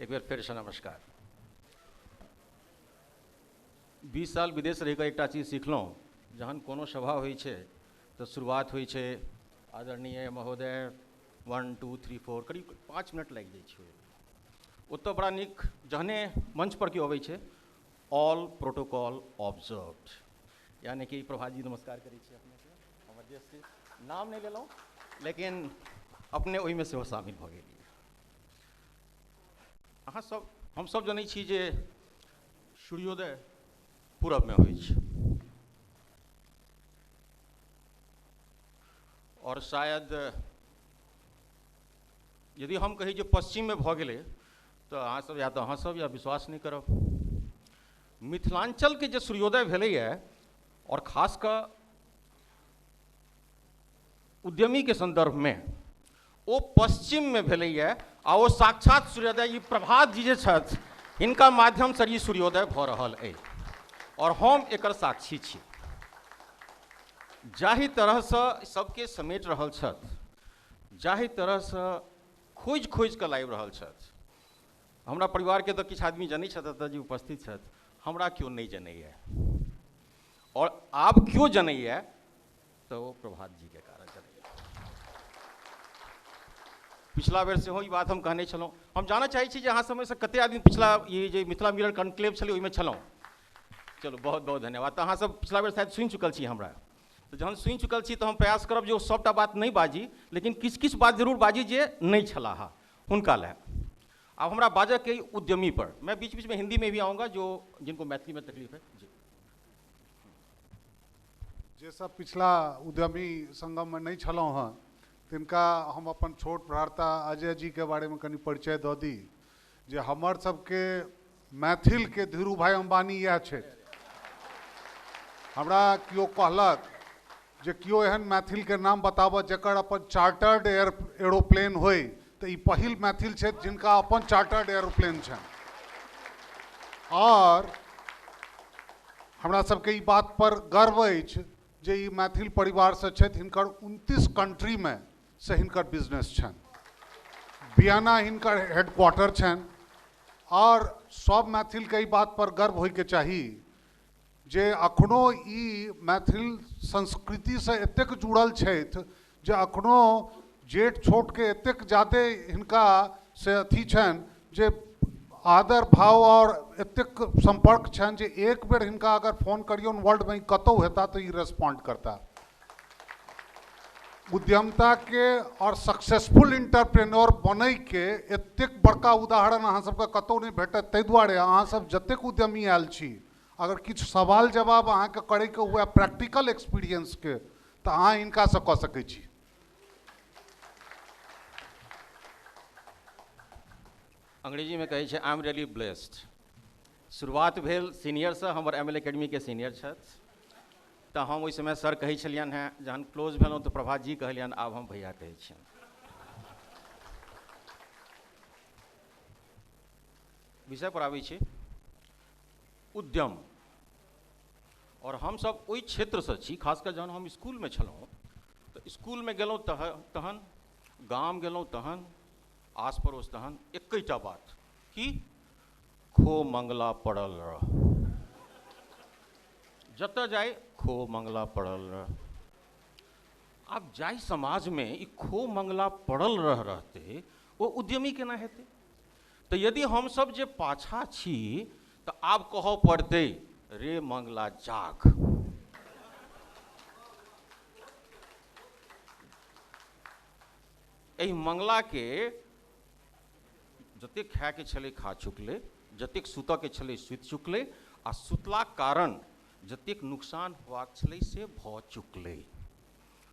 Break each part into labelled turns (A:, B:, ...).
A: एक बेर फेर से नमस्कार। 20 साल विदेश रहिकऽ एकटा चीज सिखलहुँ, जहन कोनो सभा होइ छै तऽ शुरुआत होइ छै आदरणीय महोदय 1 2 3 4 करीब 5 मिनट लागि जाइ छै। ओतऽ बड़ा नीक जहने मंच पर केओ अबै छै, ऑल प्रोटोकॉल ऑब्जर्व्ड, यानी कि प्रभात जी नमस्कार करै छी अपनेके, हमर देश छी, नाम नहीं लेलहुँ लेकिन अपने ओहिमे सेहो शामिल भऽ गेलियै। अहाँ सब हम सब जनै छी जे सूर्योदय पूरब में होइ छै और शायद यदि हम कही जे पश्चिम में भऽ गेलै तऽ अहाँ सब या तऽ अहाँ सब या विश्वास नहीं करब। मिथिलांचल के जे सूर्योदय भेलैए और खास कऽ उद्यमी के संदर्भ में ओ पश्चिम में भेलैए आ ओ साक्षात सूर्योदय ई प्रभात जी जे छथि हिनका माध्यम से ई सूर्योदय भऽ रहल अइ और हम एकर साक्षी छी। जाहि तरह से सबके समेट रहल छथि, जाहि तरह से खोज खोज कऽ लाबि रहल छथि, हमरा परिवार के तऽ किछु आदमी जनै छथि एतऽ जे उपस्थित छथि, हमरा केओ नहीं जनैए और आब केओ जनैए तऽ ओ प्रभात जी के कारण जनैए। पिछला बेर सेहो ई बात हम कहने छलहुँ। हम जानऽ चाहै छी जे अहाँ समय से कते आदमी पिछला ये जे मिथिला मिलन कॉन्क्लेव छलै ओहिमे छलहुँ। चलू बहुत बहुत धन्यवाद। तऽ अहाँ सब पिछला बेर शायद सुनि चुकल छी हमरा, तऽ जहन सुनि चुकल छी तऽ हम प्रयास करब जे ओ सबटा बात नहीं बाजी, लेकिन किछु किछु बात जरूर बाजी जे नहीं छलाह हुनका लए। अब हमरा बाजऽ के उद्यमी पर, मैं बीच बीच में हिंदी में भी आऊँगा जो जिनको मैथिली में तकलीफ है जी।
B: जे सब पिछला उद्यमी संगम में नहीं छलहुँ हँ तिनका हम अपन छोट भ्राता अजय जी के बारे में कनि परिचय दऽ दी जे हमर सबके मैथिल के धीरू भाई अंबानी यह छै। हमरा कियो कहलक जे कियो एहन मैथिल के नाम बताबऽ जकर अपन चार्टर्ड एरोप्लेन होय, तऽ ई पहिल मैथिल छथि जिनका अपन चार्टर्ड एरोप्लेन छनि। और हमरा सबके ई बात पर गर्व अछि जे ई मैथिल परिवार से छथि, हिनकर 29 कंट्री में से हिनकर बिजनेस छनि, वियना हिनकर हेडक्वार्टर छनि। और सब मैथिल के ई बात पर गर्व होय के चाही जे अखनो ई मैथिल संस्कृति से एतेक जुड़ल छथि जे अखनो जेठ छोट के एतेक जादे हिनका से अथी छनि जे आदर भाव और एतेक संपर्क छनि जे एक बेर हिनका अगर फोन करियौन वर्ल्ड में कतौ हेता तो ई रेस्पॉन्ड करता। उद्यमता के और सक्सेसफुल इंटरप्रेन्योर बनै के एतेक बड़का उदाहरण अहाँ सबके कतौ नहीं भेटत। ताहि दुआरे अहाँ सब जतेक उद्यमी आयल छी, अगर किछु सवाल जवाब अहाँ के करे के हुए प्रैक्टिकल एक्सपीरियंस के, तो अहाँ हिनका से कऽ सकै छी।
A: अंग्रेजी में कहै छै आई एम रियली ब्लेस्ड। शुरुआत भेल सीनियर से, हमर एमएल एकेडमी के सीनियर छथि, तऽ हम ओहि समय सर कहै छलियनि हैं, जहन क्लोज भेलहुँ तऽ प्रभात जी कहलियनि आब हम भैया कहै छियनि। विषय पर आबै छी, उद्यम। और हम सब ओहि क्षेत्र से छी, खासकर जहन हम स्कूल में छलहुँ तऽ स्कूल में गेलहुँ तहन गाम गेलहुँ तहन आस पड़ोस तहन एकैटा बात कि खो मंगला पड़ल रह, जतऽ जाए खो मंगला पड़ल रह। अब जाहि समाज में ई खो मंगला पड़ल रह रहते वो उद्यमी केना हेतै? तऽ यदि हम सब जे पाछा छी तऽ आब कहऽ पड़तै रे मंगला जाग। एहि मंगला के जतेक खाए के छलै खा चुकलै, जतेक सुतऽ के छलै सुति चुकलै, आ सुतला कारण जतेक नुकसान होबाक छलै से भऽ चुकलै।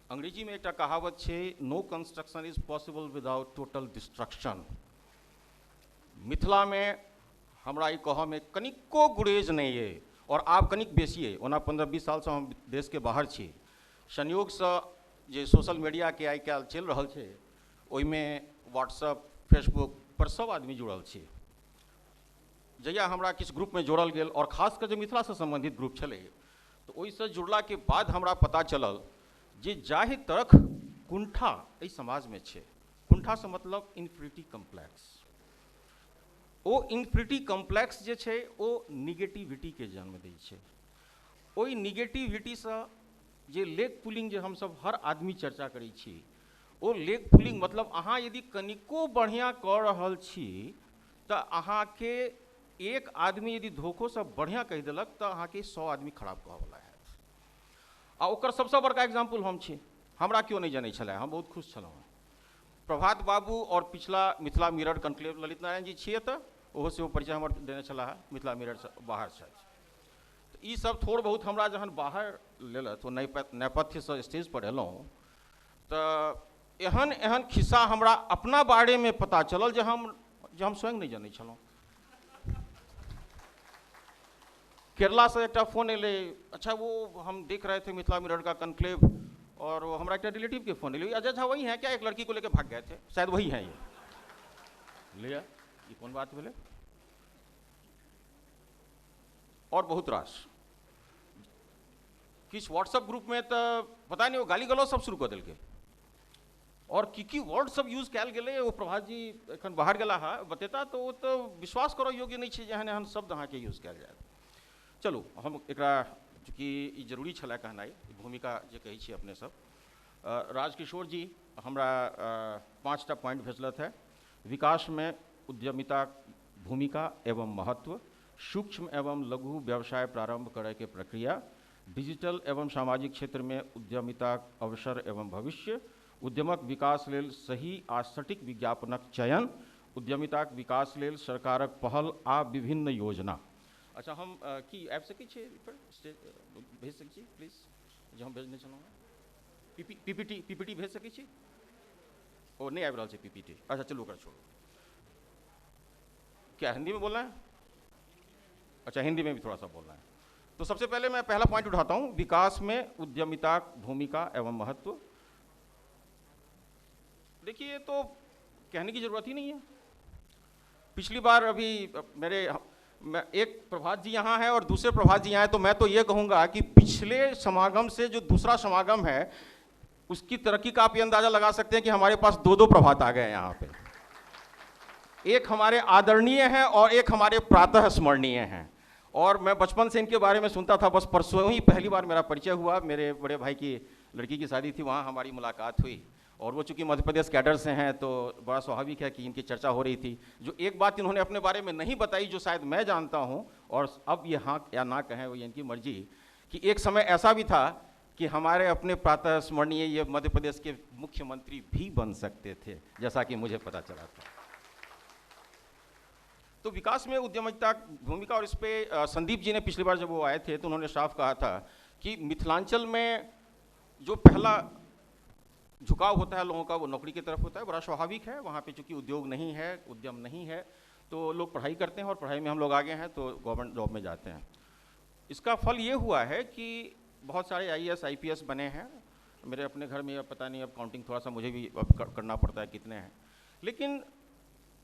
A: अंग्रेजी में एकटा कहावत छै, no construction is possible without total destruction. Mithila में हमरा ई कहऽ में कनिको गुरेज नहीं है और आब कनिक बेसी है। ओना 15-20 साल से हम देश के बाहर छी, संयोग से जे सोशल मीडिया के आइ काल्हि चलि रहल छै ओहिमें व्हाट्सएप फेसबुक पर सब आदमी जुड़ल छी। जहिया हमरा किछु ग्रुप में जोड़ल गेल और खास कर जे मिथिला से संबंधित ग्रुप छलै तऽ ओहिसँ जुड़ला के बाद हमरा पता चलल जे जाहि तरह कुंठा एहि समाज में छै, कुंठा से मतलब इन्फिनिटी कम्प्लेक्स, ओ इन्फिनिटी कॉम्प्लेक्स जे छै ओ निगेटिविटीके जन्म दै छै। ओहि निगेटिविटीसँ जे लेग पुलिंग जे हमसब हर आदमी चर्चा करै छी, ओ लेग पुलिंग मतलब अहाँ यदि कनिको बढ़िआँ कऽ रहल छी तऽ अहाँके एक आदमी यदि धोखोसँ बढ़िआँ कहि देलक तऽ अहाँके 100 आदमी खराब कहऽवला हैत। आ ओकर सबसँ बड़का एग्जाम्पल हम छी। हमरा केओ नहि जनै छलै, हम बहुत खुश छलहुँ। प्रभात बाबू और पिछला मिथिला मिरर कन्क्लेव ललित नारायण जी छियै तऽ ओहो सेहो परिचय हमर देने छलाह, मिथिला मिररसँ बाहर छथि। तऽ ई सब थोड़ बहुत हमरा जहन बाहर लेलथि, ओ नेपथ्यसँ स्टेज पर एलहुँ तऽ एहन एहन खिस्सा हमरा अपना बारेमे पता चलल जे हम स्वयं नहीं जानै छलहुँ। केरला से एक फ़ोन एले, अच्छा वो हम देख रहे थे मिथिला मिरर का कन्क्लेव, और वो हमारा एक रिलेटिव के फ़ोन एले, अजय झा वही हैं क्या, एक लड़की को लेकर भाग गए थे, शायद वही हैं ये। लिया ये कौन बात बोले। और बहुत रास किस व्हाट्सएप ग्रुप में तो पता नहीं वो गाली गलौज सब शुरू कर दिलके, और की वर्ड सब यूज कैल गेलै, वो प्रभात जी एखन बाहर गेला हा बतेता तो वो तो विश्वास करो योग्य नहीं छै, एहन एहन शब्द अहाँके यूज कैल जाए। चलू हम एकरा चूँकि ई जरूरी छलै कहनाइ, भूमिका जे कहै छी अपने सब। राजकिशोर जी हमरा 5टा पॉइंट भेजलथि है। विकास में उद्यमिता भूमिका एवं महत्व, सूक्ष्म एवं लघु व्यवसाय प्रारंभ करे के प्रक्रिया, डिजिटल एवं सामाजिक क्षेत्र में उद्यमिता अवसर एवं भविष्य, उद्यमक विकास लेल सही आ सटीक विज्ञापनक चयन, उद्यमिताक विकास लेल सरकारक पहल आ विभिन्न योजना। अच्छा हम की आबि सकै छी पर स्टेज भेज सकै छी प्लीज, जो हम भेजने छलहुँ पीपीटी भेज सकै छी। ओ नहीं आबि रहल छै पीपीटी, अच्छा चलू ओकरा छोड़ू। क्या हिंदी में बोलना है? अच्छा हिंदी में भी थोड़ा सा बोलना है। तो सबसे पहले मैं पहला पॉइंट उठाता हूँ, विकास में उद्यमिता भूमिका एवं महत्व। देखिए ये तो कहने की जरूरत ही नहीं है। पिछली बार अभी एक प्रभात जी यहाँ है और दूसरे प्रभात जी यहाँ है, तो मैं तो ये कहूँगा कि पिछले समागम से जो दूसरा समागम है उसकी तरक्की का आप ये अंदाजा लगा सकते हैं कि हमारे पास 2-2 प्रभात आ गए यहाँ पे। एक हमारे आदरणीय हैं और एक हमारे प्रातः स्मरणीय हैं, और मैं बचपन से इनके बारे में सुनता था, बस परसों ही पहली बार मेरा परिचय हुआ। मेरे बड़े भाई की लड़की की शादी थी, वहाँ हमारी मुलाकात हुई, और वो चूँकि मध्य प्रदेश कैडर से हैं तो बड़ा स्वाभाविक है कि इनकी चर्चा हो रही थी। जो एक बात इन्होंने अपने बारे में नहीं बताई जो शायद मैं जानता हूँ, और अब ये हाँ या ना कहें वो इनकी मर्जी, कि एक समय ऐसा भी था कि हमारे अपने प्रातः स्मरणीय ये मध्य प्रदेश के मुख्यमंत्री भी बन सकते थे, जैसा कि मुझे पता चला था। तो विकास में उद्यमिता भूमिका, और इस पर संदीप जी ने पिछली बार जब वो आए थे तो उन्होंने साफ कहा था कि मिथिलांचल में जो पहला झुकाव होता है लोगों का वो नौकरी की तरफ होता है। बड़ा स्वाभाविक है, वहाँ पे चूँकि उद्योग नहीं है, उद्यम नहीं है, तो लोग पढ़ाई करते हैं, और पढ़ाई में हम लोग आगे हैं तो गवर्नमेंट जॉब में जाते हैं। इसका फल ये हुआ है कि बहुत सारे IAS IPS बने हैं। मेरे अपने घर में अब पता नहीं, अब काउंटिंग थोड़ा सा मुझे भी अब करना पड़ता है कितने हैं, लेकिन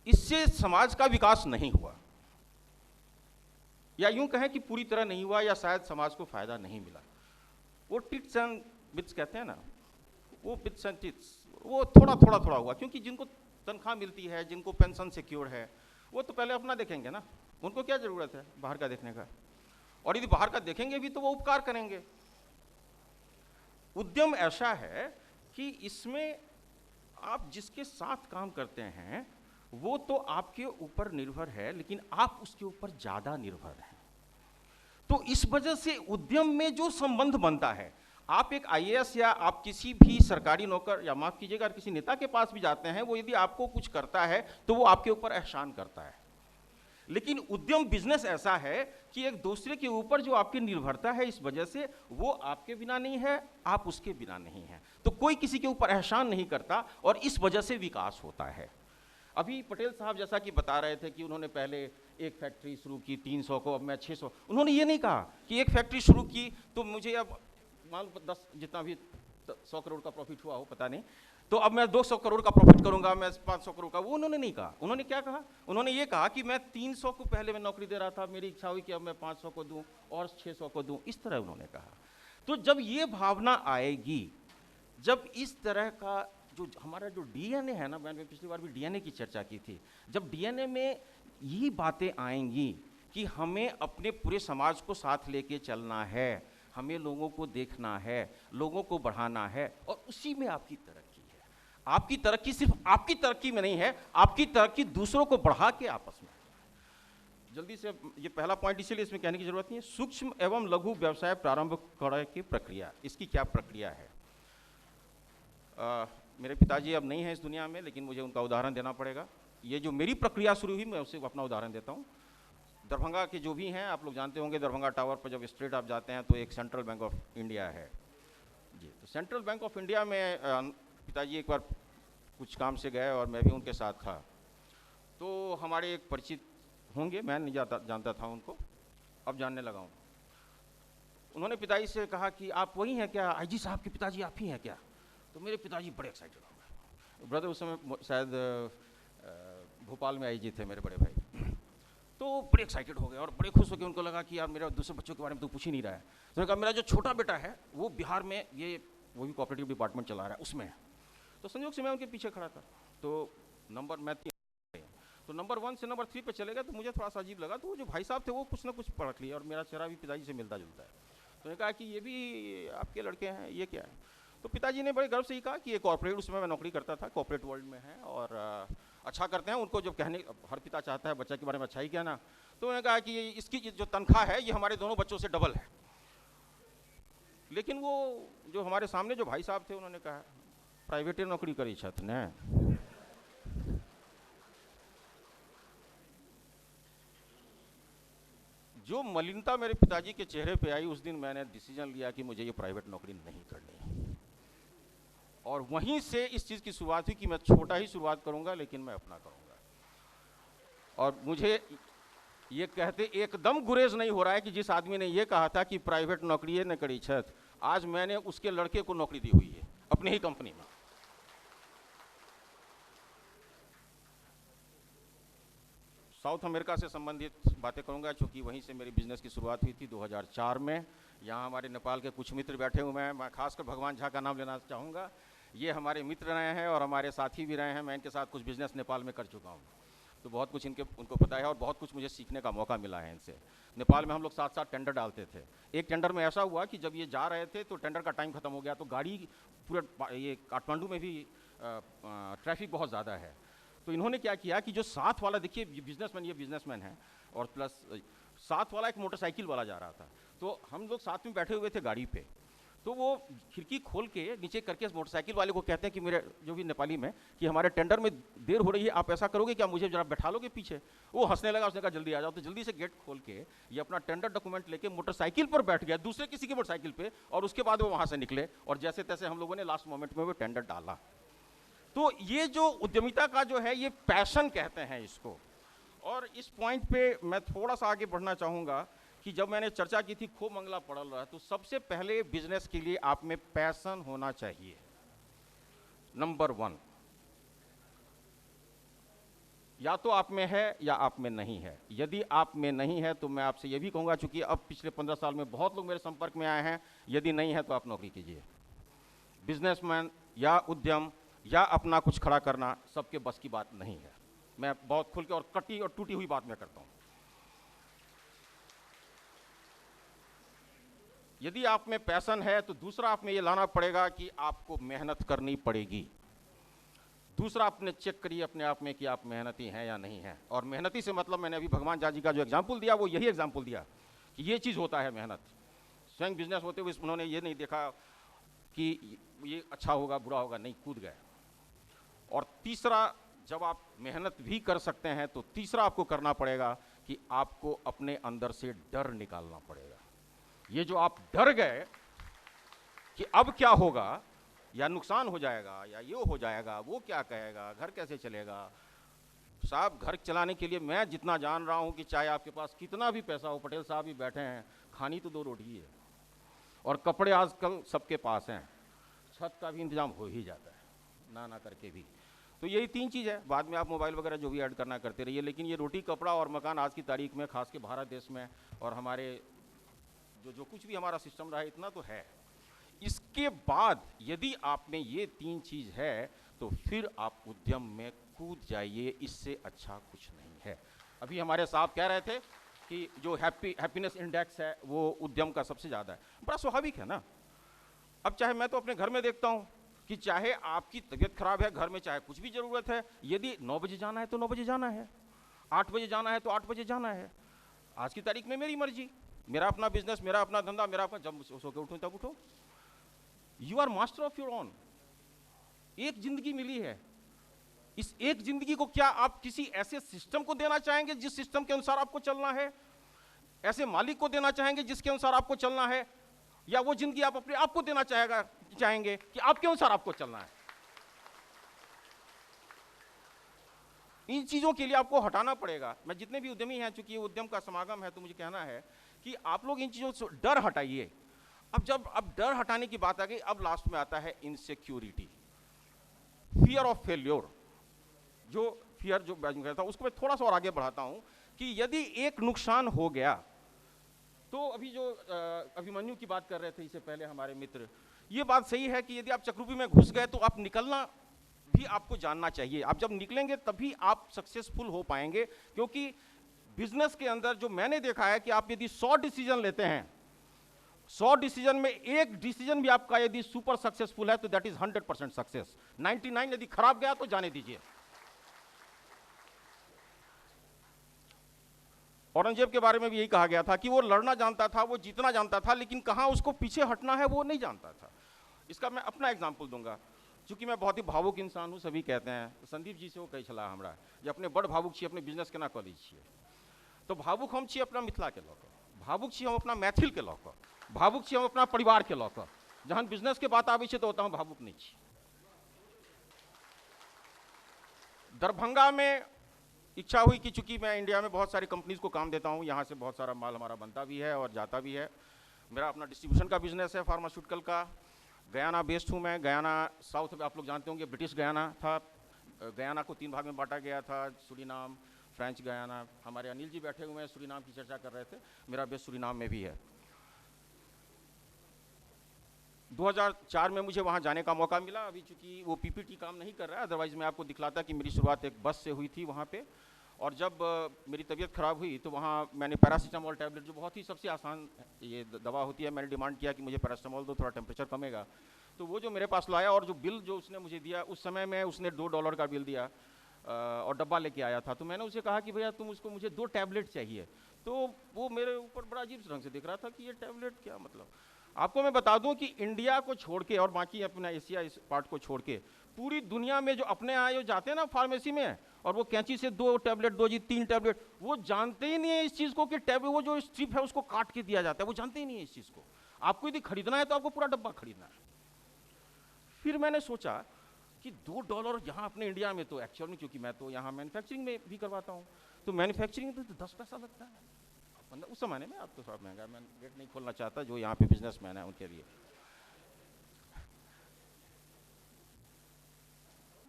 A: इससे समाज का विकास नहीं हुआ, या यूं कहें कि पूरी तरह नहीं हुआ, या शायद समाज को फायदा नहीं मिला। वो टिट्स एंड बिट्स कहते हैं ना, वो बिट्स एंड टिट्स, वो थोड़ा हुआ, क्योंकि जिनको तनख्वाह मिलती है, जिनको पेंशन सिक्योर है, वो तो पहले अपना देखेंगे ना, उनको क्या जरूरत है बाहर का देखने का। और यदि बाहर का देखेंगे भी तो वो उपकार करेंगे। उद्यम ऐसा है कि इसमें आप जिसके साथ काम करते हैं वो तो आपके ऊपर निर्भर है, लेकिन आप उसके ऊपर ज़्यादा निर्भर हैं। तो इस वजह से उद्यम में जो संबंध बनता है, आप एक IAS या आप किसी भी सरकारी नौकर, या माफ़ कीजिएगा किसी नेता के पास भी जाते हैं, वो यदि आपको कुछ करता है तो वो आपके ऊपर एहसान करता है। लेकिन उद्यम बिजनेस ऐसा है कि एक दूसरे के ऊपर जो आपकी निर्भरता है, इस वजह से वो आपके बिना नहीं है, आप उसके बिना नहीं है, तो कोई किसी के ऊपर एहसान नहीं करता, और इस वजह से विकास होता है। अभी पटेल साहब जैसा कि बता रहे थे कि उन्होंने पहले एक फैक्ट्री शुरू की 300 को, अब मैं 600। उन्होंने ये नहीं कहा कि एक फैक्ट्री शुरू की तो मुझे अब मान लो 10 जितना भी 100 करोड़ का प्रॉफिट हुआ हो पता नहीं, तो अब मैं 200 करोड़ का प्रॉफिट करूंगा, मैं 500 करोड़ का, वो उन्होंने नहीं कहा। उन्होंने क्या कहा? उन्होंने ये कहा कि मैं 300 को पहले मैं नौकरी दे रहा था, मेरी इच्छा हुई कि अब मैं 500 को दूं और 600 को दूं, इस तरह उन्होंने कहा। तो जब ये भावना आएगी, जब इस तरह का जो हमारा जो DNA है ना, मैंने पिछली बार भी DNA की चर्चा की थी, जब DNA में यही बातें आएंगी कि हमें अपने पूरे समाज को साथ लेके चलना है, हमें लोगों को देखना है, लोगों को बढ़ाना है, और उसी में आपकी तरक्की है। आपकी तरक्की सिर्फ आपकी तरक्की में नहीं है, आपकी तरक्की दूसरों को बढ़ा के आपस में। जल्दी से, ये पहला पॉइंट इसलिए इसमें कहने की जरूरत नहीं है। सूक्ष्म एवं लघु व्यवसाय प्रारंभ करने की प्रक्रिया, इसकी क्या प्रक्रिया है? मेरे पिताजी अब नहीं हैं इस दुनिया में, लेकिन मुझे उनका उदाहरण देना पड़ेगा। ये जो मेरी प्रक्रिया शुरू हुई, मैं उससे अपना उदाहरण देता हूँ। दरभंगा के जो भी हैं, आप लोग जानते होंगे, दरभंगा टावर पर जब स्ट्रेट आप जाते हैं तो एक सेंट्रल बैंक ऑफ इंडिया है जी। तो सेंट्रल बैंक ऑफ इंडिया में पिताजी एक बार कुछ काम से गए और मैं भी उनके साथ था। तो हमारे एक परिचित होंगे, मैं नहीं जानता था उनको, अब जानने लगा हूँ। उन्होंने पिताजी से कहा कि आप वही हैं क्या, आईजी साहब के पिताजी आप ही हैं क्या? तो मेरे पिताजी बड़े एक्साइटेड हो गए। ब्रदर उस समय शायद भोपाल में आईजी थे मेरे बड़े भाई। तो बड़े एक्साइटेड हो गए और बड़े खुश हो गए। उनको लगा कि यार मेरे दूसरे बच्चों के बारे में तो पूछ ही नहीं रहा है। तो उन्होंने कहा मेरा जो छोटा बेटा है वो बिहार में वो भी कोऑपरेटिव डिपार्टमेंट चला रहा है, उसमें है। तो संयोग से मैं उनके पीछे खड़ा था। तो नंबर 1 से नंबर 3 पे चले गए। तो मुझे थोड़ा सा अजीब लगा। तो वो जो भाई साहब थे वो कुछ ना कुछ पढ़ लिए और मेरा चेहरा भी पिताजी से मिलता जुलता है। तो उन्होंने कहा कि ये भी आपके लड़के हैं, ये क्या है? तो पिताजी ने बड़े गर्व से ही कहा कि ये कॉर्पोरेट, उसमें मैं नौकरी करता था, कॉर्पोरेट वर्ल्ड में है और अच्छा करते हैं। उनको जब कहने, हर पिता चाहता है बच्चा के बारे में अच्छा ही कहना। तो उन्होंने कहा कि इसकी जो तनख्वाह है ये हमारे दोनों बच्चों से डबल है। लेकिन वो जो हमारे सामने जो भाई साहब थे उन्होंने कहा प्राइवेट नौकरी करी छत ने। जो मलिनता मेरे पिताजी के चेहरे पे आई, उस दिन मैंने डिसीजन लिया कि मुझे ये प्राइवेट नौकरी नहीं करनी। और वहीं से इस चीज़ की शुरुआत हुई कि मैं छोटा ही शुरुआत करूंगा, लेकिन मैं अपना करूंगा। और मुझे ये कहते एकदम गुरेज नहीं हो रहा है कि जिस आदमी ने ये कहा था कि प्राइवेट नौकरी है न करी छत, आज मैंने उसके लड़के को नौकरी दी हुई है अपनी ही कंपनी में। साउथ अमेरिका से संबंधित बातें करूंगा, क्योंकि वहीं से मेरी बिजनेस की शुरुआत हुई थी 2004 में। यहाँ हमारे नेपाल के कुछ मित्र बैठे हुए हैं, मैं खासकर भगवान झा का नाम लेना चाहूँगा। ये हमारे मित्र रहे हैं और हमारे साथी भी रहे हैं। मैं इनके साथ कुछ बिजनेस नेपाल में कर चुका हूँ, तो बहुत कुछ उनको पता है और बहुत कुछ मुझे सीखने का मौका मिला है इनसे। नेपाल में हम लोग साथ साथ टेंडर डालते थे। एक टेंडर में ऐसा हुआ कि जब ये जा रहे थे तो टेंडर का टाइम खत्म हो गया, तो गाड़ी पूरे ये काठमांडू में भी ट्रैफिक बहुत ज़्यादा है। तो इन्होंने क्या किया कि जो साथ वाला, देखिए ये बिजनेसमैन है और प्लस साथ वाला एक मोटरसाइकिल वाला जा रहा था। तो हम लोग साथ में बैठे हुए थे गाड़ी पे। तो वो खिड़की खोल के नीचे करके मोटरसाइकिल वाले को कहते हैं कि मेरे, जो भी नेपाली में, कि हमारे टेंडर में देर हो रही है, आप ऐसा करोगे क्या, मुझे जरा बैठा लोगे पीछे? वो हंसने लगा, उसने कहा जल्दी आ जाओ। तो जल्दी से गेट खोल के ये अपना टेंडर डॉक्यूमेंट लेके मोटरसाइकिल पर बैठ गया, दूसरे किसी की मोटरसाइकिल पे, और उसके बाद वो वहाँ से निकले और जैसे तैसे हम लोगों ने लास्ट मोमेंट में वो टेंडर डाला। तो ये जो उद्यमिता का जो है, ये पैशन कहते हैं इसको। और इस पॉइंट पे मैं थोड़ा सा आगे बढ़ना चाहूँगा कि जब मैंने चर्चा की थी खूब मंगला पड़ल रहा, तो सबसे पहले बिजनेस के लिए आप में पैशन होना चाहिए, नंबर 1। या तो आप में है या आप में नहीं है। यदि आप में नहीं है तो मैं आपसे ये भी कहूँगा, चूँकि अब पिछले 15 साल में बहुत लोग मेरे संपर्क में आए हैं, यदि नहीं है तो आप नौकरी कीजिए। बिजनेसमैन या उद्यम या अपना कुछ खड़ा करना सबके बस की बात नहीं है। मैं बहुत खुल के और कटी और टूटी हुई बात मैं करता हूँ। यदि आप में पैशन है तो दूसरा आप में ये लाना पड़ेगा कि आपको मेहनत करनी पड़ेगी। दूसरा, आपने चेक करिए अपने आप में कि आप मेहनती हैं या नहीं हैं। और मेहनती से मतलब, मैंने अभी भगवान झा जी का जो एग्जाम्पल दिया वो यही एग्जाम्पल दिया कि ये चीज़ होता है मेहनत। स्वयं बिजनेस होते हुए उन्होंने ये नहीं देखा कि ये अच्छा होगा बुरा होगा, नहीं, कूद गए। और तीसरा, जब आप मेहनत भी कर सकते हैं तो तीसरा आपको करना पड़ेगा कि आपको अपने अंदर से डर निकालना पड़ेगा। ये जो आप डर गए कि अब क्या होगा, या नुकसान हो जाएगा, या ये हो जाएगा, वो क्या कहेगा, घर कैसे चलेगा। साहब, घर चलाने के लिए मैं जितना जान रहा हूँ कि चाहे आपके पास कितना भी पैसा हो, पटेल साहब भी बैठे हैं, खानी तो 2 रोटी है और कपड़े आजकल सबके पास हैं, छत का भी इंतजाम हो ही जाता है ना करके भी। तो यही 3 चीज़ है। बाद में आप मोबाइल वगैरह जो भी ऐड करना करते रहिए, लेकिन ये रोटी, कपड़ा और मकान आज की तारीख में, खास के भारत देश में और हमारे जो कुछ भी हमारा सिस्टम रहा है, इतना तो है। इसके बाद यदि आप में ये 3 चीज़ है तो फिर आप उद्यम में कूद जाइए, इससे अच्छा कुछ नहीं है। अभी हमारे साहब कह रहे थे कि जो हैप्पीनेस इंडेक्स है वो उद्यम का सबसे ज़्यादा है। बड़ा स्वाभाविक है ना। अब चाहे मैं तो अपने घर में देखता हूँ कि चाहे आपकी तबीयत खराब है, घर में चाहे कुछ भी ज़रूरत है, यदि 9 बजे जाना है तो 9 बजे जाना है, 8 बजे जाना है तो 8 बजे जाना है। आज की तारीख में मेरी मर्जी, मेरा अपना बिजनेस, मेरा अपना धंधा, मेरा अपना, जब सो के उठूँ तब उठो। You are master of your own. एक जिंदगी मिली है, इस एक जिंदगी को क्या आप किसी ऐसे सिस्टम को देना चाहेंगे जिस सिस्टम के अनुसार आपको चलना है? ऐसे मालिक को देना चाहेंगे जिसके अनुसार आपको चलना है? या वो जिंदगी आप अपने आप को देना चाहेंगे कि आपके अनुसार आपको चलना है? इन चीजों के लिए आपको हटाना पड़ेगा। मैं जितने भी उद्यमी हैं, चूंकि ये उद्यम का समागम है, तो मुझे कहना है कि आप लोग इन चीजों से डर हटाइए। अब डर हटाने की बात आ गई, अब लास्ट में आता है इनसिक्योरिटी, फियर ऑफ फेल्योर। जो फियर जो मैं कहता हूं उसको मैं थोड़ा सा और आगे बढ़ाता हूं कि यदि एक नुकसान हो गया, तो अभी जो अभिमन्यु की बात कर रहे थे इससे पहले हमारे मित्र, ये बात सही है कि यदि आप चक्रव्यूह में घुस गए तो आप निकलना भी आपको जानना चाहिए। आप जब निकलेंगे तभी आप सक्सेसफुल हो पाएंगे, क्योंकि बिजनेस के अंदर जो मैंने देखा है कि आप यदि 100 डिसीजन लेते हैं, 100 डिसीजन में एक डिसीजन भी आपका यदि सुपर सक्सेसफुल है तो दैट इज 100% सक्सेस। 99 यदि खराब गया तो जाने दीजिए। औरंगजेब के बारे में भी यही कहा गया था कि वो लड़ना जानता था, वो जीतना जानता था, लेकिन कहाँ उसको पीछे हटना है वो नहीं जानता था। इसका मैं अपना एग्जाम्पल दूंगा, चूंकि मैं बहुत ही भावुक इंसान हूँ, सभी कहते हैं। संदीप जी से वो कही छला हमरा जे अपने बड़ भावुक छी, अपने बिजनेस केना कऽ लै छियै। तो भावुक हम छी अपना मिथिला के लऽ कऽ, भावुक छी हम अपना मैथिल के लऽ कऽ, भावुक छी हम अपना परिवार के लऽ कऽ। जहन बिजनेस के बात आबै छै तो ओतऽ हम भावुक नहीं छी। दरभंगा में इच्छा हुई कि चूंकि मैं इंडिया में बहुत सारी कंपनीज को काम देता हूँ, यहाँ से बहुत सारा माल हमारा बनता भी है और जाता भी है। मेरा अपना डिस्ट्रीब्यूशन का बिजनेस है फार्मास्यूटिकल का। गयाना बेस्ड हूँ मैं। गयाना साउथ में आप लोग जानते होंगे ब्रिटिश गयाना था। गयाना को 3 भाग में बांटा गया था, सूरीनाम, फ्रेंच गयाना। हमारे अनिल जी बैठे हुए हैं, सूरीनाम की चर्चा कर रहे थे, मेरा बेस सूरीनाम में भी है। 2004 में मुझे वहाँ जाने का मौका मिला। अभी चूंकि वो पीपीटी काम नहीं कर रहा है, अदरवाइज मैं आपको दिखलाता कि मेरी शुरुआत एक बस से हुई थी वहाँ पे। और जब मेरी तबीयत खराब हुई तो वहाँ मैंने पैरासीटामोल टैबलेट, जो बहुत ही सबसे आसान ये दवा होती है, मैंने डिमांड किया कि मुझे पैरासीटामोल दो, थोड़ा टेम्परेचर कमेगा। तो वो जो मेरे पास लाया और जो बिल जो उसने मुझे दिया, उस समय में उसने $2 का बिल दिया और डब्बा लेके आया था। तो मैंने उसे कहा कि भैया तुम उसको, मुझे 2 टैबलेट चाहिए। तो वो मेरे ऊपर बड़ा अजीब ढंग से दिख रहा था कि ये टैबलेट क्या मतलब। आपको मैं बता दूं कि इंडिया को छोड़ के और बाकी अपना एशिया इस पार्ट को छोड़ के पूरी दुनिया में जो अपने यहाँ जो जाते हैं ना फार्मेसी में, और वो कैंची से 2 टैबलेट, 2 जी 3 टैबलेट, वो जानते ही नहीं है इस चीज़ को कि टैबलेट वो जो स्ट्रिप है उसको काट के दिया जाता है, वो जानते ही नहीं है इस चीज़ को। आपको यदि खरीदना है तो आपको पूरा डब्बा खरीदना है। फिर मैंने सोचा कि $2 यहाँ अपने इंडिया में, तो एक्चुअल में क्योंकि मैं तो यहाँ मैन्युफैक्चरिंग में भी करवाता हूँ, तो मैन्युफैक्चरिंग तो 10 पैसा लगता है उस जमाने में। अब तो थोड़ा महंगा, मैं रेट नहीं खोलना चाहता, जो यहाँ पे बिजनेसमैन है उनके लिए।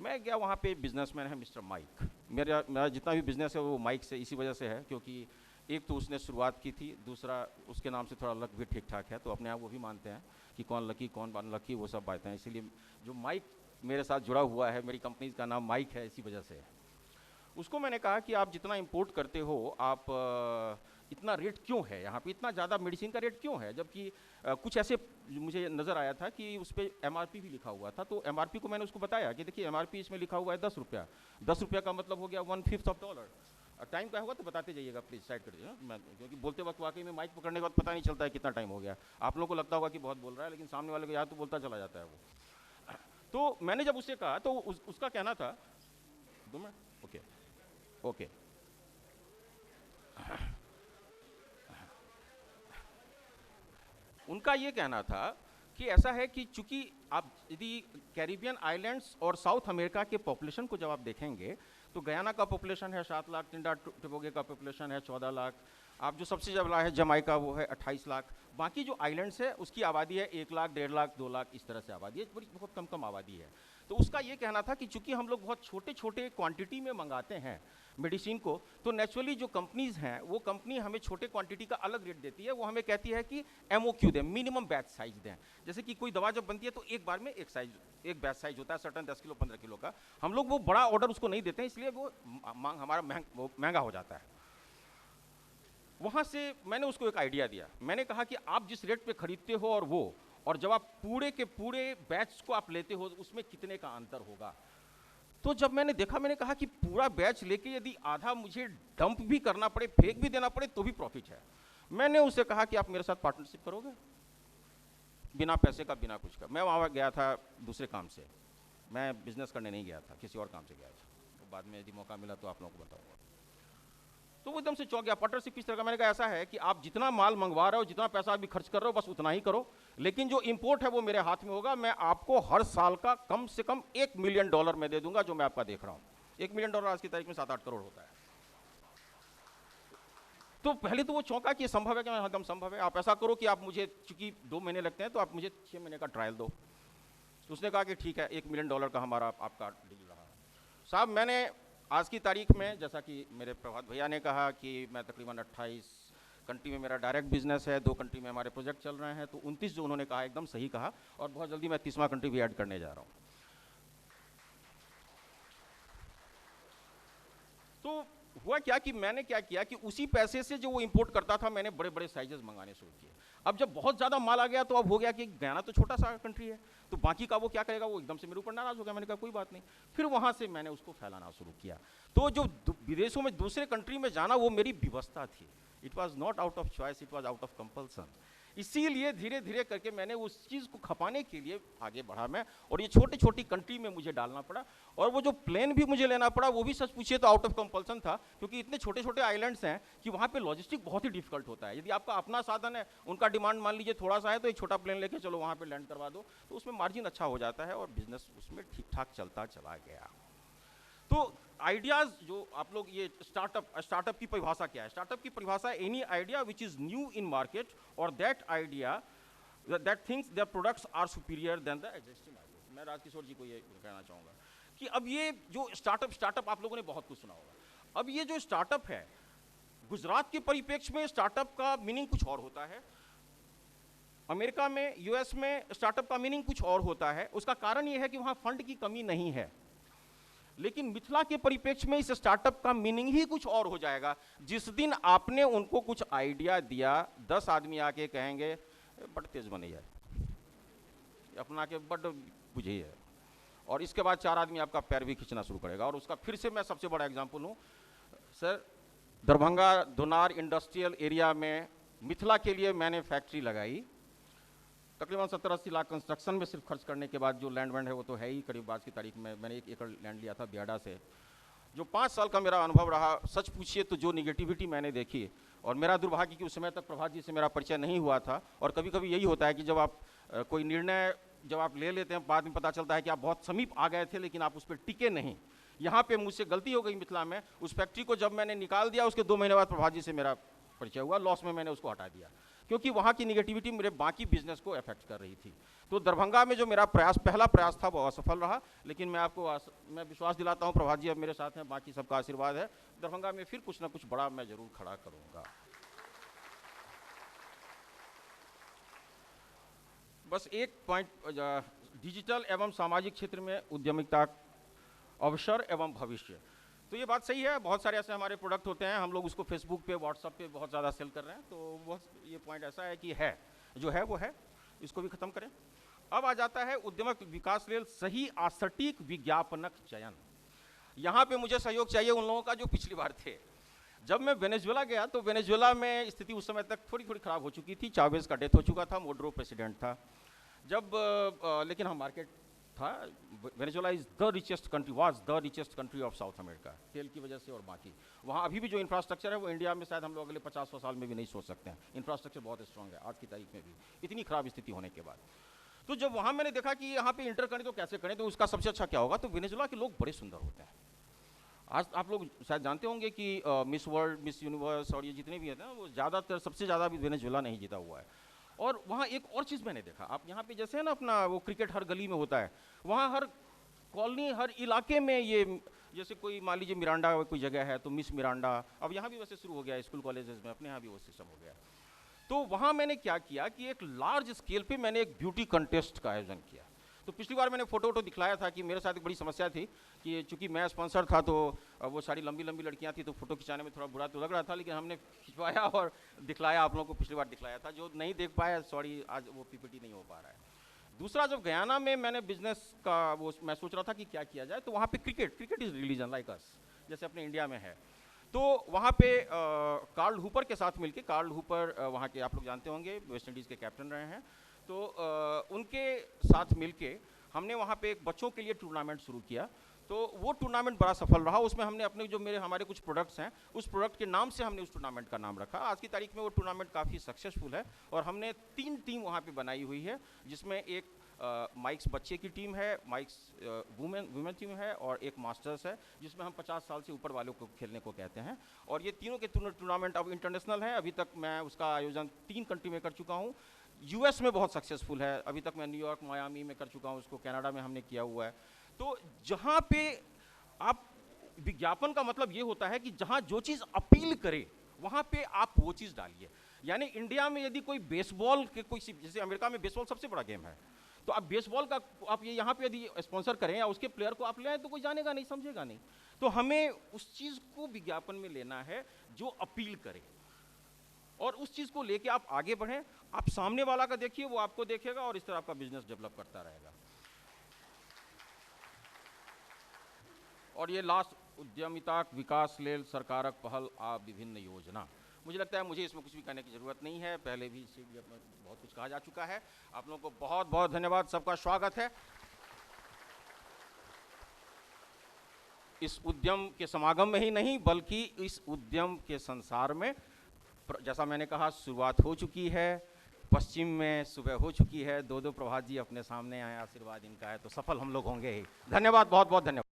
A: मैं गया वहाँ पे, बिजनेसमैन है मिस्टर माइक। मेरा जितना भी बिजनेस है वो माइक से इसी वजह से है, क्योंकि एक तो उसने शुरुआत की थी, दूसरा उसके नाम से थोड़ा लक भी ठीक ठाक है, तो अपने आप वो भी मानते हैं कि कौन लकी कौन अनलकी, वो सब बातें हैं। इसीलिए जो माइक मेरे साथ जुड़ा हुआ है, मेरी कंपनी का नाम माइक है, इसी वजह से है। उसको मैंने कहा कि आप जितना इंपोर्ट करते हो, आप इतना रेट क्यों है यहाँ पे, इतना ज़्यादा मेडिसिन का रेट क्यों है, जबकि कुछ ऐसे मुझे नज़र आया था कि उस पर MRP भी लिखा हुआ था। तो MRP को मैंने उसको बताया कि देखिए MRP इसमें लिखा हुआ है 10 रुपया, 10 रुपया का मतलब हो गया 1/5 ऑफ $1। टाइम क्या होगा तो बताते जाइएगा प्लीज़, साइड कर दीजिए। मैं क्योंकि बोलते वक्त वाकई में माइक पकड़ने के बाद पता नहीं चलता है कितना टाइम हो गया। आप लोगों को लगता होगा कि बहुत बोल रहा है, लेकिन सामने वाले को याद तो बोलता चला जाता है वो। तो मैंने जब उससे कहा तो उसका कहना था, 2 मिनट, ओके ओके, उनका ये कहना था कि ऐसा है कि चूंकि आप यदि कैरिबियन आइलैंड्स और साउथ अमेरिका के पॉपुलेशन को जब आप देखेंगे तो गयाना का पॉपुलेशन है 7 लाख, ट्रिनिडाद टोबैगो का पॉपुलेशन है 14 लाख, आप जो सबसे बड़ा है जमाइका वो है 28 लाख, बाकी जो आइलैंड्स है उसकी आबादी है 1 लाख, 1.5 लाख, 2 लाख, इस तरह से आबादी है, बड़ी बहुत कम कम आबादी है। तो उसका ये कहना था कि चूंकि हम लोग बहुत छोटे छोटे क्वांटिटी में मंगाते हैं मेडिसिन को, तो नेचुरली जो कंपनीज हैं वो कंपनी हमें छोटे क्वांटिटी का अलग रेट देती है। वो हमें कहती है कि MOQ दें, मिनिमम बैच साइज दें। जैसे कि कोई दवा जब बनती है तो एक बार में एक बैच साइज होता है सर्टन 10 किलो 15 किलो का, हम लोग वो बड़ा ऑर्डर उसको नहीं देते हैं, इसलिए वो मांग हमारा महंगा हो जाता है। वहाँ से मैंने उसको एक आइडिया दिया। मैंने कहा कि आप जिस रेट पे खरीदते हो और जब आप पूरे के पूरे बैच को आप लेते हो उसमें कितने का अंतर होगा। तो जब मैंने देखा, मैंने कहा कि पूरा बैच लेके यदि आधा मुझे डंप भी करना पड़े, फेंक भी देना पड़े तो भी प्रॉफिट है। मैंने उससे कहा कि आप मेरे साथ पार्टनरशिप करोगे, बिना पैसे का, बिना कुछ का। मैं वहाँ गया था दूसरे काम से, मैं बिजनेस करने नहीं गया था, किसी और काम से गया था। तो बाद में यदि मौका मिला तो आप लोगों को बताऊंगा। तो वो एकदम से चौंक गया, पार्टनरशिप किस तरह का। मैंने कहा ऐसा है कि आप जितना माल मंगवा रहे हो, जितना पैसा अभी खर्च कर रहे हो, बस उतना ही करो, लेकिन जो इंपोर्ट है वो मेरे हाथ में होगा। मैं आपको हर साल का कम से कम $1 मिलियन मैं दे दूंगा, जो मैं आपका देख रहा हूँ। $1 मिलियन आज की तारीख में 7-8 करोड़ होता है। तो पहले तो वो चौंका कि ये संभव है। कि मैं एकदम संभव है, आप ऐसा करो कि आप मुझे, चूंकि 2 महीने लगते हैं, तो आप मुझे 6 महीने का ट्रायल दो। तो उसने कहा कि ठीक है, $1 मिलियन का हमारा आपका डील रहा। साहब, मैंने आज की तारीख में, जैसा कि मेरे प्रभात भैया ने कहा कि मैं तकरीबन 28 कंट्री में मेरा डायरेक्ट बिजनेस है, 2 कंट्री में हमारे प्रोजेक्ट चल रहे हैं, तो 29 जो उन्होंने कहा एकदम सही कहा, और बहुत जल्दी मैं 30वां कंट्री भी ऐड करने जा रहा हूँ। तो हुआ क्या कि मैंने क्या किया कि उसी पैसे से जो वो इंपोर्ट करता था, मैंने बड़े बड़े साइजेस मंगाने शुरू किए। अब जब बहुत ज़्यादा माल आ गया तो अब हो गया कि गयाना तो छोटा सा कंट्री है, तो बाकी का वो क्या करेगा, वो एकदम से मेरे ऊपर नाराज हो गया। मैंने कहा कोई बात नहीं। फिर वहाँ से मैंने उसको फैलाना शुरू किया। तो जो विदेशों में दूसरे कंट्री में जाना, वो मेरी व्यवस्था थी। It was not out of choice, it was out of compulsion. इसीलिए धीरे धीरे करके मैंने उस चीज़ को खपाने के लिए आगे बढ़ा मैं, और ये छोटी छोटी कंट्री में मुझे डालना पड़ा। और वो जो प्लेन भी मुझे लेना पड़ा, वो भी सच पूछिए तो आउट ऑफ कंपल्सन था, क्योंकि इतने छोटे छोटे आइलैंड्स हैं कि वहाँ पे लॉजिस्टिक बहुत ही डिफिकल्ट होता है। यदि आपका अपना साधन है, उनका डिमांड मान लीजिए थोड़ा सा है, तो एक छोटा प्लेन लेके चलो वहाँ पे लैंड करवा दो, तो उसमें मार्जिन अच्छा हो जाता है और बिजनेस उसमें ठीक ठाक चलता चला गया। तो आइडियाज जो आप लोग, ये स्टार्टअप की परिभाषा क्या है? स्टार्टअप की परिभाषा any idea which is new in market और that idea that thinks their products are superior than the existing idea. मैं राजकिशोर जी को ये कहना चाहूँगा कि अब ये जो स्टार्टअप आप लोगों ने बहुत कुछ सुना होगा। अब ये जो स्टार्टअप है, गुजरात के परिप्रेक्ष्य में स्टार्टअप का मीनिंग कुछ और होता है, अमेरिका में, यूएस में स्टार्टअप का मीनिंग कुछ और होता है। उसका कारण ये है कि वहाँ फंड की कमी नहीं है। लेकिन मिथिला के परिप्रेक्ष्य में इस स्टार्टअप का मीनिंग ही कुछ और हो जाएगा। जिस दिन आपने उनको कुछ आइडिया दिया, 10 आदमी आके कहेंगे बड़ तेज बने जाए, अपना के बड़ बुझिए, और इसके बाद 4 आदमी आपका पैर भी खींचना शुरू करेगा। और उसका फिर से मैं सबसे बड़ा एग्जांपल हूँ सर, दरभंगा दोनार इंडस्ट्रियल एरिया में मिथिला के लिए मैंने फैक्ट्री लगाई। तकरीबन 70-80 लाख कंस्ट्रक्शन में सिर्फ खर्च करने के बाद, जो लैंड वैंड है वो तो है ही, करीब आज की तारीख में मैंने 1 एकड़ लैंड लिया था बियाडा से। जो 5 साल का मेरा अनुभव रहा, सच पूछिए तो जो निगेटिविटी मैंने देखी, और मेरा दुर्भाग्य कि उस समय तक प्रभात जी से मेरा परिचय नहीं हुआ था। और कभी कभी यही होता है कि जब आप कोई निर्णय जब आप ले लेते हैं, बाद में पता चलता है कि आप बहुत समीप आ गए थे, लेकिन आप उस पर टिके नहीं। यहाँ पे मुझसे गलती हो गई मिथिला में। उस फैक्ट्री को जब मैंने निकाल दिया, उसके 2 महीने बाद प्रभात जी से मेरा परिचय हुआ, लॉस में मैंने उसको हटा दिया, क्योंकि वहाँ की निगेटिविटी मेरे बाकी बिजनेस को अफेक्ट कर रही थी। तो दरभंगा में जो मेरा पहला प्रयास था वो असफल रहा, लेकिन मैं विश्वास दिलाता हूँ, प्रभात जी अब मेरे साथ हैं, बाकी सबका आशीर्वाद है, दरभंगा में फिर कुछ ना कुछ बड़ा मैं जरूर खड़ा करूँगा। बस एक पॉइंट, डिजिटल एवं सामाजिक क्षेत्र में उद्यमिता, अवसर एवं भविष्य। तो ये बात सही है, बहुत सारे ऐसे हमारे प्रोडक्ट होते हैं, हम लोग उसको फेसबुक पे, व्हाट्सएप पे बहुत ज़्यादा सेल कर रहे हैं। तो ये पॉइंट ऐसा है कि है जो है वो है, इसको भी खत्म करें। अब आ जाता है उद्यमक विकास लेल सही आ सटीक विज्ञापनक चयन। यहाँ पे मुझे सहयोग चाहिए उन लोगों का जो पिछली बार थे। जब मैं वेनेजुएला गया तो वेनेजुएला में स्थिति उस समय तक थोड़ी थोड़ी खराब हो चुकी थी, चावेज का डेथ हो चुका था, मोड्रो प्रेसिडेंट था। लेकिन हम मार्केट था, Venezuela is the richest country, was the richest country of south America, तेल की वजह से और बाकी। वहाँ अभी भी जो इंफ्रास्ट्रक्चर है वो इंडिया में शायद हम लोग अगले 50-100 साल में भी नहीं सोच सकते हैं। इंफ्रास्ट्रक्चर बहुत स्ट्रांग है आज की तारीख में भी, इतनी खराब स्थिति होने के बाद। तो जब वहाँ मैंने देखा कि यहाँ पे इंटर करें तो कैसे करें, तो उसका सबसे अच्छा क्या होगा, तो वेनेजुएला के लोग बड़े सुंदर होते हैं। आज आप लोग शायद जानते होंगे कि मिस वर्ल्ड, मिस यूनिवर्स और ये जितने भी हैं ना, वो ज़्यादातर सबसे ज़्यादा भी वेनेजुएला नहीं जीता हुआ है। और वहाँ एक और चीज़ मैंने देखा, आप यहाँ पे जैसे है ना अपना वो क्रिकेट हर गली में होता है, वहाँ हर कॉलोनी, हर इलाके में ये, जैसे कोई मान लीजिए मिरांडा कोई जगह है तो मिस मिरांडा, अब यहाँ भी वैसे शुरू हो गया है, स्कूल कॉलेजेस में अपने यहाँ भी वो सिस्टम हो गया। तो वहाँ मैंने क्या किया कि एक लार्ज स्केल पे मैंने एक ब्यूटी कंटेस्ट का आयोजन किया। तो तो पिछली बार मैंने फोटो दिखलाया था कि मेरे साथ एक बड़ी समस्या थी कि चूंकि मैं स्पॉन्सर था तो वो सारी लंबी लंबी लड़कियां थी, तो फोटो खिंचाने में थोड़ा बुरा तो लग रहा था, लेकिन हमने खिंचवाया और दिखलाया, आप लोगों को पिछली बार दिखलाया था। जो नहीं देख पाया, सॉरी, आज वो पीपीटी नहीं हो पा रहा है। दूसरा, जब गयाना में मैंने बिजनेस का वो मैं सोच रहा था कि क्या किया जाए, तो वहाँ पे cricket is religion like us, जैसे अपने इंडिया में है। तो वहाँ पे कार्ल हूपर के साथ मिलके, कार्ल हूपर वहाँ के आप लोग जानते होंगे, वेस्ट इंडीज़ के कैप्टन रहे हैं, तो उनके साथ मिलके हमने वहाँ पे एक बच्चों के लिए टूर्नामेंट शुरू किया। तो वो टूर्नामेंट बड़ा सफल रहा। उसमें हमने अपने जो हमारे कुछ प्रोडक्ट्स हैं, उस प्रोडक्ट के नाम से हमने उस टूर्नामेंट का नाम रखा। आज की तारीख में वो टूर्नामेंट काफ़ी सक्सेसफुल है और हमने 3 टीम वहाँ पे बनाई हुई है, जिसमें एक माइक्स बच्चे की टीम है, माइक्स वुमेन टीम है और एक मास्टर्स है, जिसमें हम 50 साल से ऊपर वालों को खेलने को कहते हैं। और ये तीनों के टूर्नामेंट अब इंटरनेशनल है। अभी तक मैं उसका आयोजन 3 कंट्री में कर चुका हूँ। यूएस में बहुत सक्सेसफुल है, अभी तक मैं न्यूयॉर्क, मायामी में कर चुका हूँ, उसको कनाडा में हमने किया हुआ है। तो जहाँ पे आप, विज्ञापन का मतलब ये होता है कि जहाँ जो चीज़ अपील करे वहाँ पे आप वो चीज़ डालिए। यानी इंडिया में यदि कोई बेसबॉल के कोई, जैसे अमेरिका में बेसबॉल सबसे बड़ा गेम है, तो आप बेसबॉल का आप ये यहाँ पे यदि स्पॉन्सर करें या उसके प्लेयर को आप ले आए, तो कोई जानेगा नहीं, समझेगा नहीं। तो हमें उस चीज़ को विज्ञापन में लेना है जो अपील करे, और उस चीज़ को लेके आप आगे बढ़ें। आप सामने वाला का देखिए, वो आपको देखेगा, और इस तरह आपका बिजनेस डेवलप करता रहेगा। और ये लास्ट, उद्यमिता विकास लेल सरकारक पहल आ विभिन्न योजना। मुझे लगता है मुझे इसमें कुछ भी कहने की ज़रूरत नहीं है, पहले भी इससे बहुत कुछ कहा जा चुका है। आप लोगों को बहुत बहुत धन्यवाद, सबका स्वागत है इस उद्यम के समागम में ही नहीं, बल्कि इस उद्यम के संसार में। जैसा मैंने कहा, शुरुआत हो चुकी है, पश्चिम में सुबह हो चुकी है, 2 प्रभात जी अपने सामने आए, आशीर्वाद इनका है, तो सफल हम लोग होंगे ही। धन्यवाद, बहुत बहुत धन्यवाद।